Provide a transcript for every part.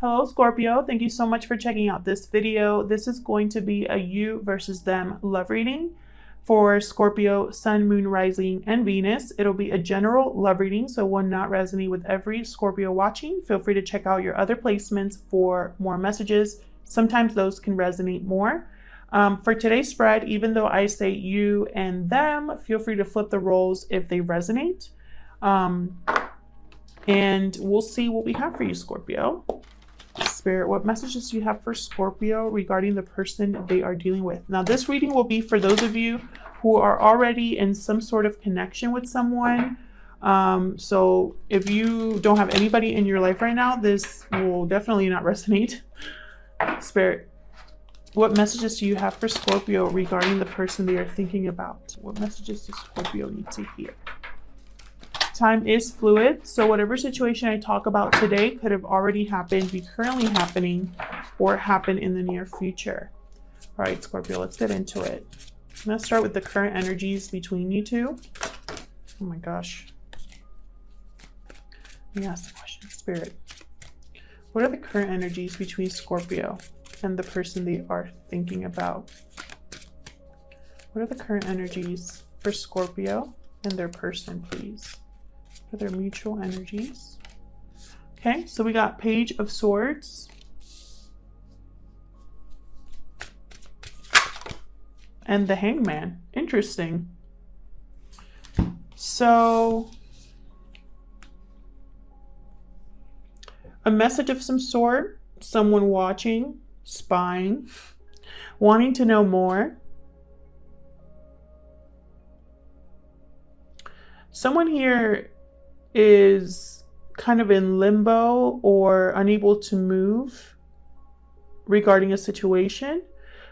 Hello Scorpio, thank you so much for checking out this video. This is going to be a you versus them love reading for Scorpio, Sun, Moon, Rising, and Venus. It'll be a general love reading, so will not resonate with every Scorpio watching. Feel free to check out your other placements for more messages. Sometimes those can resonate more. For today's spread, even though I say you and them, feel free to flip the roles if they resonate. And we'll see what we have for you, Scorpio. Spirit, what messages do you have for Scorpio regarding the person they are dealing with? Now, this reading will be for those of you who are already in some sort of connection with someone. So if you don't have anybody in your life right now, this will definitely not resonate. Spirit, what messages do you have for Scorpio regarding the person they are thinking about? What messages does Scorpio need to hear? Time is fluid, so whatever situation I talk about today could have already happened, be currently happening, or happen in the near future. All right, Scorpio, let's get into it. I'm going to start with the current energies between you two. Oh my gosh. Let me ask the question. Spirit, what are the current energies between Scorpio and the person they are thinking about? What are the current energies for Scorpio and their person, please? For their mutual energies. Okay, so we got Page of Swords. And the Hangman. Interesting. So, a message of some sort, someone watching, spying, wanting to know more. Someone here is kind of in limbo or unable to move regarding a situation.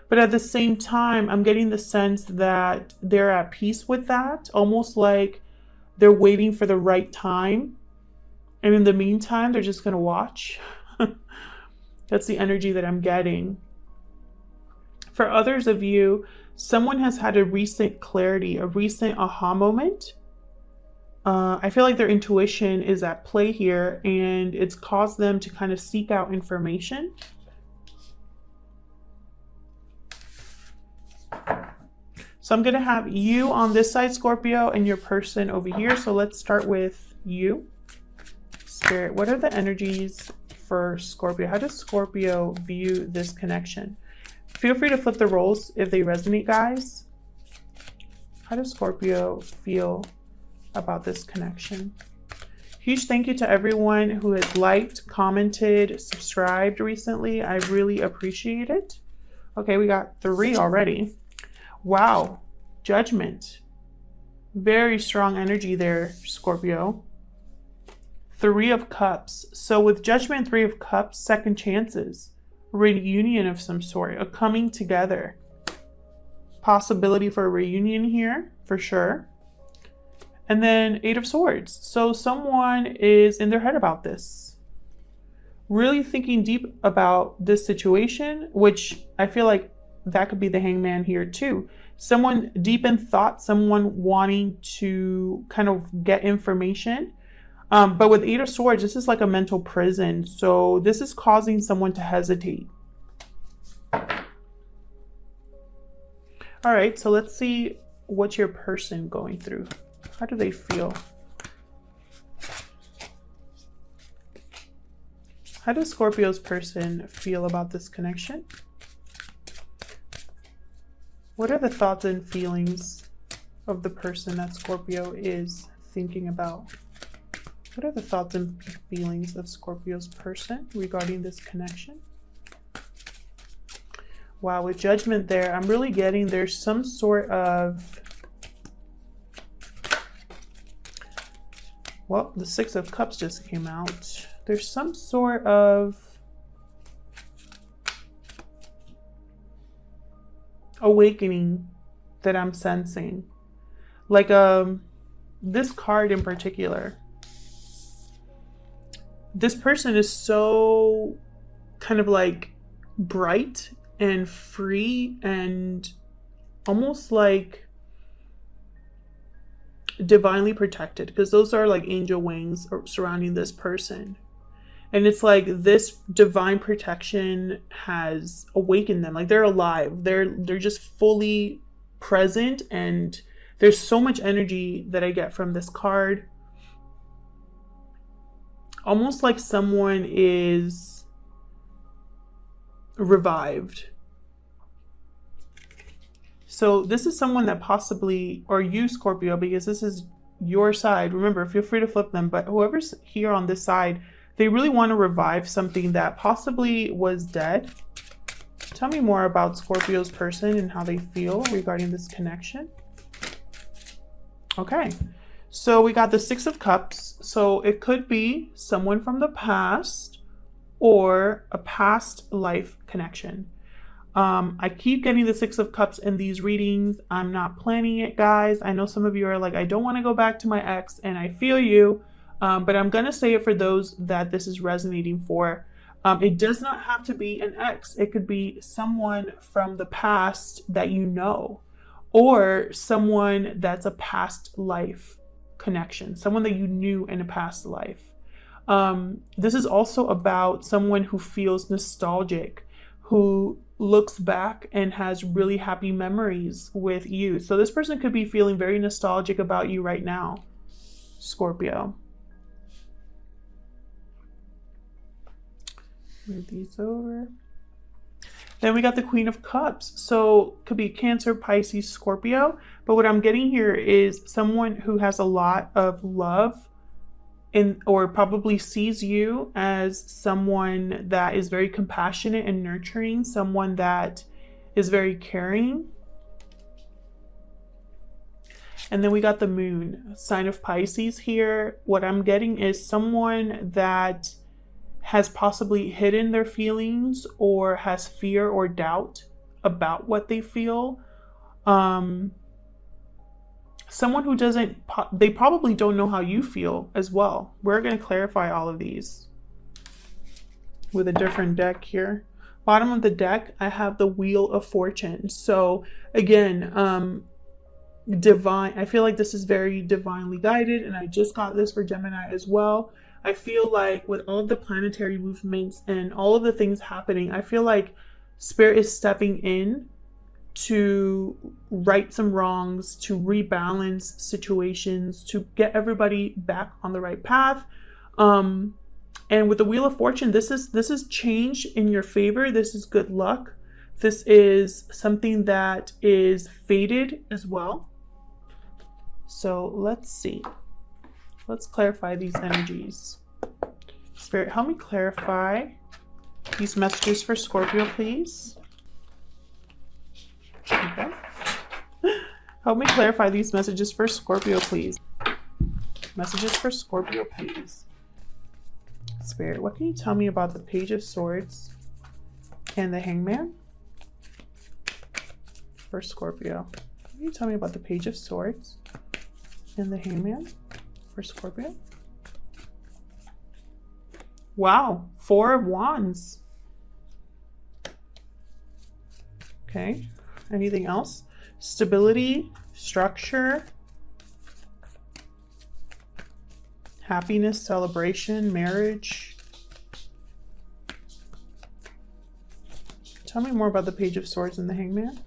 But at the same time, I'm getting the sense that they're at peace with that, almost like they're waiting for the right time. And in the meantime, they're just going to watch. That's the energy that I'm getting. For others of you, someone has had a recent clarity, a recent aha moment. I feel like their intuition is at play here, and it's caused them to kind of seek out information. So I'm going to have you on this side, Scorpio, and your person over here. So let's start with you. Spirit, what are the energies for Scorpio? How does Scorpio view this connection? Feel free to flip the roles if they resonate, guys. How does Scorpio feel about this connection? Huge thank you to everyone who has liked, commented, subscribed recently. I really appreciate it. Okay, we got 3 already. Wow. Judgment. Very strong energy there, Scorpio. 3 of Cups. So with Judgment, 3 of Cups, second chances. Reunion of some sort. A coming together. Possibility for a reunion here, for sure. And then 8 of Swords. So someone is in their head about this. Really thinking deep about this situation, which I feel like that could be the Hangman here too. Someone deep in thought, someone wanting to kind of get information. But with 8 of Swords, this is like a mental prison. So this is causing someone to hesitate. All right, so let's see what your person going through. How do they feel? How does Scorpio's person feel about this connection? What are the thoughts and feelings of the person that Scorpio is thinking about? What are the thoughts and feelings of Scorpio's person regarding this connection? Wow, with Judgment there, I'm really getting there's some sort of... Well, the 6 of Cups just came out. There's some sort of awakening that I'm sensing. Like this card in particular. This person is so kind of like bright and free and almost like divinely protected, because those are like angel wings surrounding this person. And it's like this divine protection has awakened them. Like they're alive. They're just fully present, and there's so much energy that I get from this card. Almost like someone is revived. So this is someone that possibly, or you Scorpio, because this is your side. Remember, feel free to flip them, but whoever's here on this side, they really want to revive something that possibly was dead. Tell me more about Scorpio's person and how they feel regarding this connection. Okay, so we got the Six of Cups. So it could be someone from the past or a past life connection. I keep getting the Six of Cups in these readings. I'm not planning it, guys. I know some of you are like, I don't want to go back to my ex, and I feel you. But I'm going to say it for those that this is resonating for. It does not have to be an ex. It could be someone from the past that you know, or someone that's a past life connection, someone that you knew in a past life. This is also about someone who feels nostalgic, who looks back and has really happy memories with you. So this person could be feeling very nostalgic about you right now, Scorpio. Move these over. Then we got the Queen of Cups. So could be Cancer, Pisces, Scorpio. But what I'm getting here is someone who has a lot of love or probably sees you as someone that is very compassionate and nurturing, someone that is very caring. And then we got the Moon, sign of Pisces here. What I'm getting is someone that has possibly hidden their feelings or has fear or doubt about what they feel. Someone who doesn't, they probably don't know how you feel as well. We're going to clarify all of these with a different deck here. Bottom of the deck, I have the Wheel of Fortune. So again, divine, I feel like this is very divinely guided, and I just got this for Gemini as well. I feel like with all of the planetary movements and all of the things happening, I feel like Spirit is stepping in to right some wrongs, to rebalance situations, to get everybody back on the right path. And with the Wheel of Fortune, this is change in your favor. This is good luck. This is something that is fated as well. So let's see. Let's clarify these energies. Spirit, help me clarify these messages for Scorpio, please. Okay. Help me clarify these messages for Scorpio, please. Messages for Scorpio, please. Spirit, what can you tell me about the Page of Swords and the Hangman for Scorpio? What can you tell me about the Page of Swords and the Hangman for Scorpio? Wow, 4 of Wands. Okay, anything else? Stability, structure, happiness, celebration, marriage. Tell me more about the Page of Swords and the Hangman.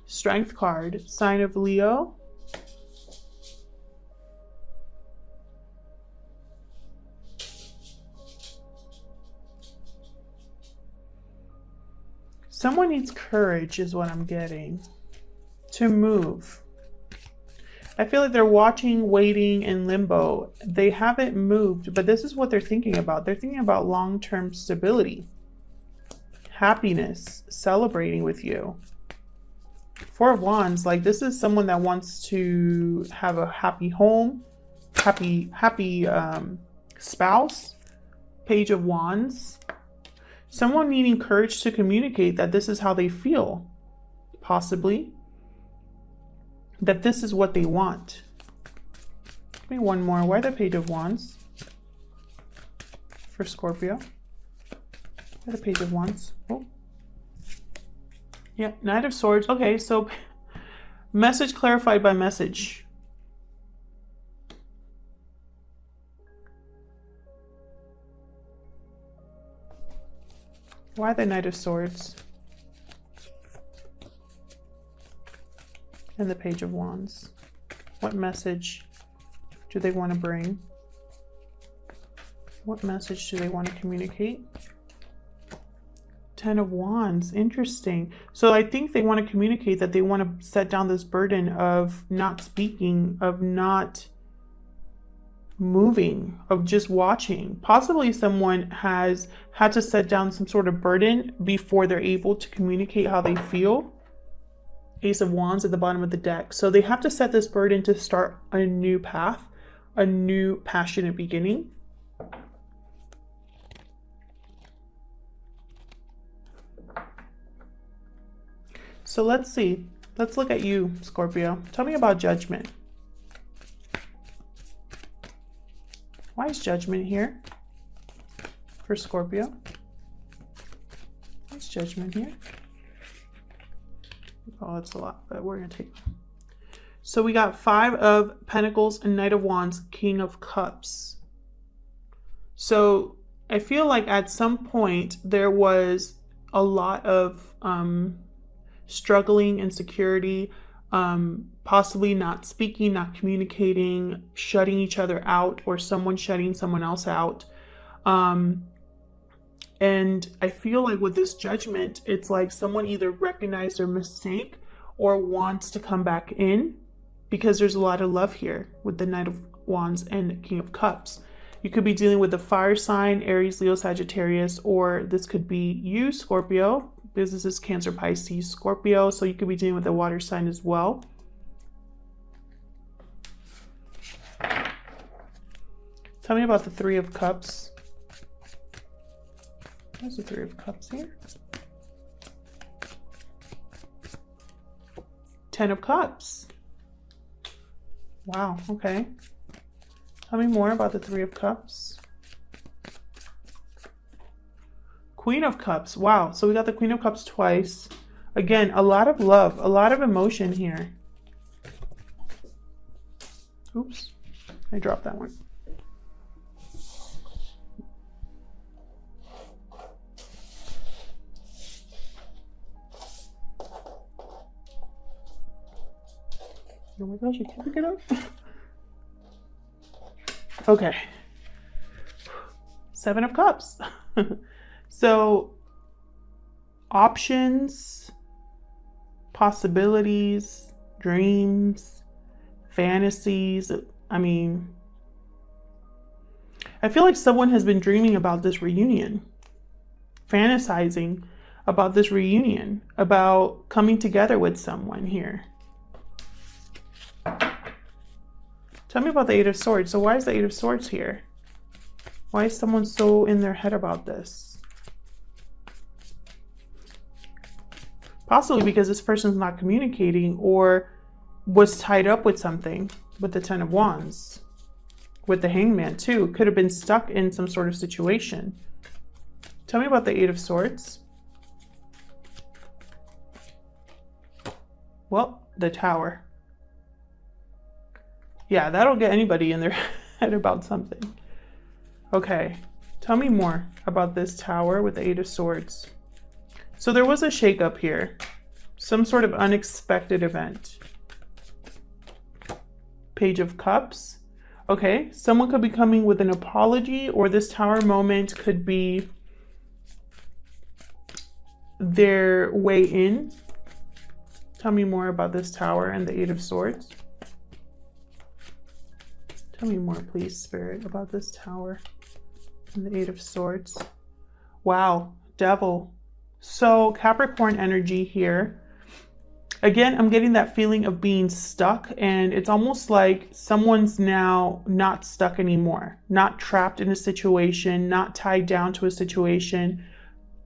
Strength card, sign of Leo. Someone needs courage is what I'm getting to move. I feel like they're watching, waiting in limbo. They haven't moved, but this is what they're thinking about. They're thinking about long-term stability, happiness, celebrating with you. 4 of Wands, like this is someone that wants to have a happy home, happy spouse. Page of Wands. Someone needing courage to communicate that this is how they feel, possibly. That this is what they want. Give me one more. Why the Page of Wands for Scorpio? Why the Page of Wands? Oh. Yeah, Knight of Swords. Okay, so message clarified by message. Why the Knight of Swords? And the Page of Wands. What message do they want to bring? What message do they want to communicate? Ten of Wands, interesting. So I think they want to communicate that they want to set down this burden of not speaking, of not moving, of just watching. Possibly someone has had to set down some sort of burden before they're able to communicate how they feel. Ace of Wands at the bottom of the deck. So they have to set this burden to start a new path, a new passionate beginning. So let's see. Let's look at you, Scorpio. Tell me about Judgment. Why is Judgment here for Scorpio? What's Judgment here? Oh, that's a lot, but we're going to take. So we got Five of Pentacles and Knight of Wands, King of Cups. So I feel like at some point there was a lot of struggling, insecurity, possibly not speaking, not communicating, shutting each other out, or someone shutting someone else out. And I feel like with this Judgment, it's like someone either recognized their mistake or wants to come back in, because there's a lot of love here with the Knight of Wands and King of Cups. You could be dealing with a fire sign, Aries, Leo, Sagittarius, or this could be you, Scorpio. This is Cancer, Pisces, Scorpio. So you could be dealing with a water sign as well. Tell me about the Three of Cups. There's the Three of Cups here. Ten of Cups. Wow, okay. Tell me more about the Three of Cups. Queen of Cups. Wow, so we got the Queen of Cups twice. Again, a lot of love, a lot of emotion here. Oops, I dropped that one. Oh my gosh, you can't pick it up. Okay. Seven of Cups. So, options, possibilities, dreams, fantasies. I mean, I feel like someone has been dreaming about this reunion, fantasizing about this reunion, about coming together with someone here. Tell me about the Eight of Swords. So why is the Eight of Swords here? Why is someone so in their head about this? Possibly because this person's not communicating or was tied up with something with the Ten of Wands. With the Hangman too. Could have been stuck in some sort of situation. Tell me about the Eight of Swords. Well, the Tower. Yeah, that'll get anybody in their head about something. Okay, tell me more about this Tower with the Eight of Swords. So there was a shakeup here. Some sort of unexpected event. Page of Cups. Okay, someone could be coming with an apology, or this Tower moment could be their way in. Tell me more about this Tower and the Eight of Swords. Tell me more, please, Spirit, about this Tower and the Eight of Swords. Wow, Devil. So Capricorn energy here. Again, I'm getting that feeling of being stuck, and it's almost like someone's now not stuck anymore, not trapped in a situation, not tied down to a situation.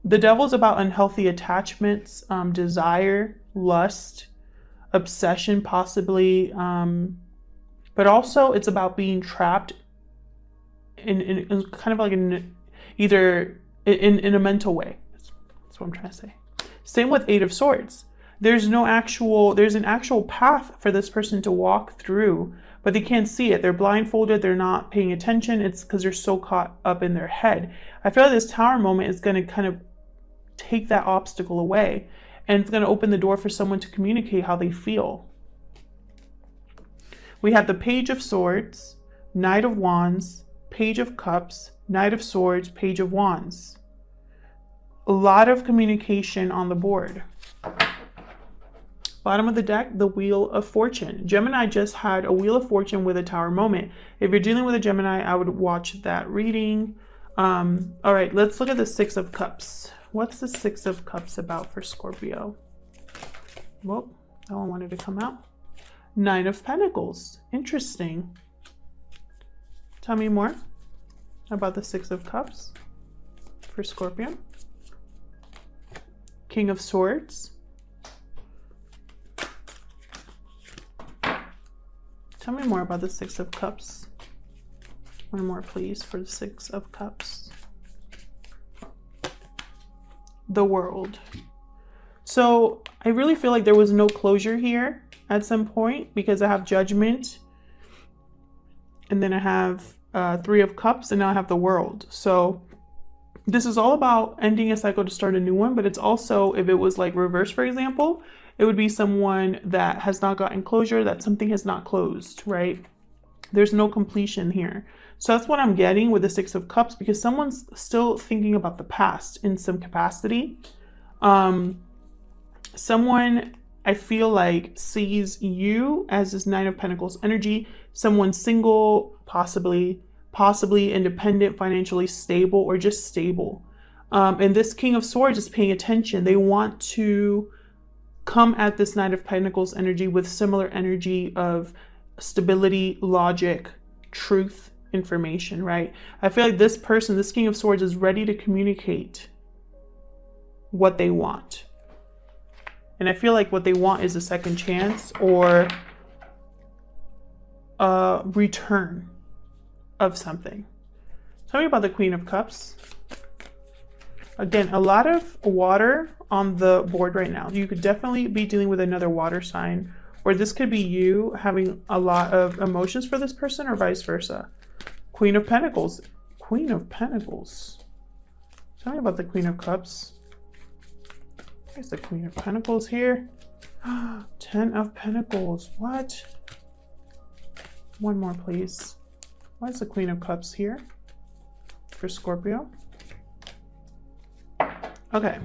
The Devil's about unhealthy attachments, desire, lust, obsession possibly, but also it's about being trapped in kind of like either in a mental way. That's what I'm trying to say. Same with Eight of Swords. There's an actual path for this person to walk through, but they can't see it. They're blindfolded. They're not paying attention. It's because they're so caught up in their head. I feel like this Tower moment is going to kind of take that obstacle away. And it's going to open the door for someone to communicate how they feel. We have the Page of Swords, Knight of Wands, Page of Cups, Knight of Swords, Page of Wands. A lot of communication on the board. Bottom of the deck, the Wheel of Fortune. Gemini just had a Wheel of Fortune with a Tower moment. If you're dealing with a Gemini, I would watch that reading. All right, let's look at the Six of Cups. What's the Six of Cups about for Scorpio? Well, that one wanted to come out. Nine of Pentacles. Interesting. Tell me more about the Six of Cups for Scorpio. King of Swords. Tell me more about the Six of Cups. One more, please, for the Six of Cups. The World. So I really feel like there was no closure here at some point, because I have Judgment, and then I have Three of Cups, and now I have the World. So this is all about ending a cycle to start a new one, but it's also, if it was like reverse, for example, it would be someone that has not gotten closure, that something has not closed, right? There's no completion here. So that's what I'm getting with the Six of Cups, because someone's still thinking about the past in some capacity. Someone, I feel like, sees you as this Nine of Pentacles energy. Someone single, possibly independent, financially stable, or just stable. And this King of Swords is paying attention. They want to come at this Knight of Pentacles energy with similar energy of stability, logic, truth, information, right? I feel like this person, this King of Swords, is ready to communicate what they want. And I feel like what they want is a second chance, or a return of something. Tell me about the Queen of Cups. Again, a lot of water on the board right now. You could definitely be dealing with another water sign, or this could be you having a lot of emotions for this person, or vice versa. Queen of Pentacles. Queen of Pentacles. Tell me about the Queen of Cups. There's the Queen of Pentacles here. 10 of Pentacles. What? One more, please. Why is the Queen of Cups here for Scorpio? Okay.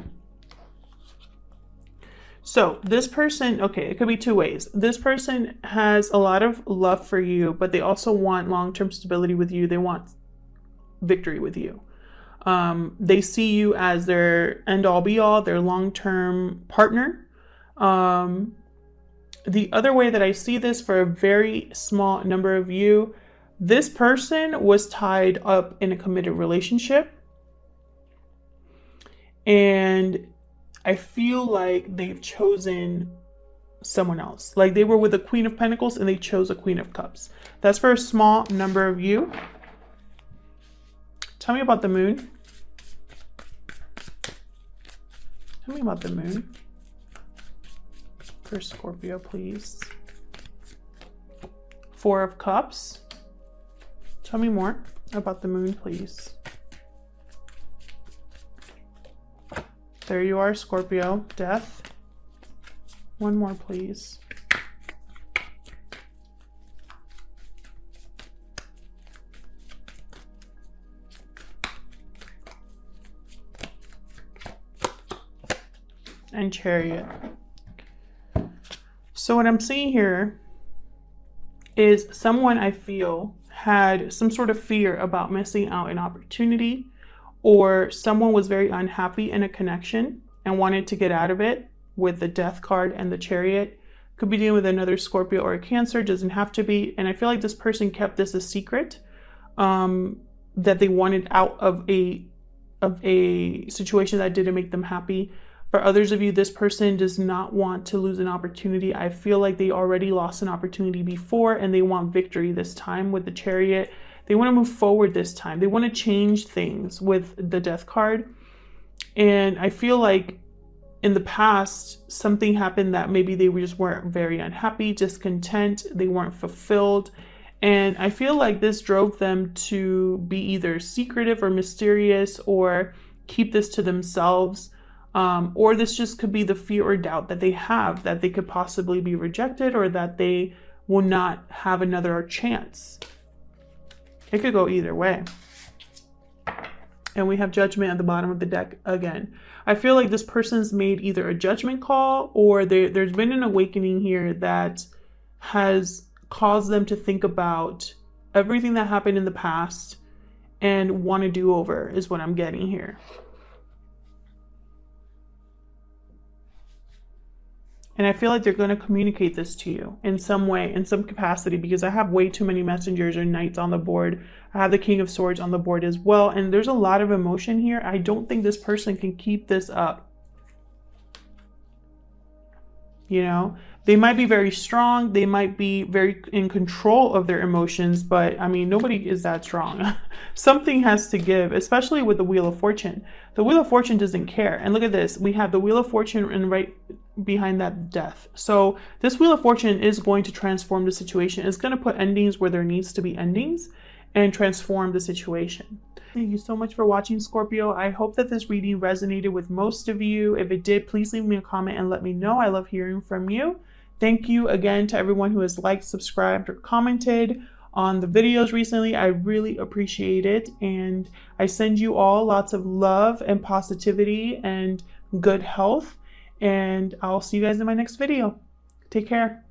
So this person, okay, it could be two ways. This person has a lot of love for you, but they also want long-term stability with you. They want victory with you. They see you as their end-all be-all, their long-term partner. The other way that I see this for a very small number of you, this person was tied up in a committed relationship. And I feel like they've chosen someone else. Like they were with a Queen of Pentacles and they chose a Queen of Cups. That's for a small number of you. Tell me about the Moon. Tell me about the Moon for Scorpio, please. Four of Cups. Tell me more about the Moon, please. There you are, Scorpio. Death. One more, please. And Chariot. So what I'm seeing here is someone, I feel, had some sort of fear about missing out an opportunity, or someone was very unhappy in a connection and wanted to get out of it with the Death card and the Chariot. Could be dealing with another Scorpio or a Cancer, doesn't have to be. And I feel like this person kept this a secret, that they wanted out of a situation that didn't make them happy. For others of you, this person does not want to lose an opportunity. I feel like they already lost an opportunity before and they want victory this time with the Chariot. They want to move forward this time. They want to change things with the Death card. And I feel like in the past, something happened that maybe they just weren't very unhappy, discontent, they weren't fulfilled. And I feel like this drove them to be either secretive or mysterious, or keep this to themselves. Or this just could be the fear or doubt that they have that they could possibly be rejected or that they will not have another chance. It could go either way. And we have Judgment at the bottom of the deck again. I feel like this person's made either a judgment call or there's been an awakening here that has caused them to think about everything that happened in the past and want to do over is what I'm getting here. And I feel like they're going to communicate this to you in some way, in some capacity, because I have way too many messengers or knights on the board. I have the King of Swords on the board as well. And there's a lot of emotion here. I don't think this person can keep this up. You know, they might be very strong. They might be very in control of their emotions. But I mean, nobody is that strong. Something has to give, especially with the Wheel of Fortune. The Wheel of Fortune doesn't care. And look at this. We have the Wheel of Fortune and right behind that Death. So this Wheel of Fortune is going to transform the situation. It's going to put endings where there needs to be endings and transform the situation. Thank you so much for watching, Scorpio. I hope that this reading resonated with most of you. If it did, please leave me a comment and let me know. I love hearing from you. Thank you again to everyone who has liked, subscribed, or commented on the videos recently. I really appreciate it. And I send you all lots of love and positivity and good health. And I'll see you guys in my next video. Take care.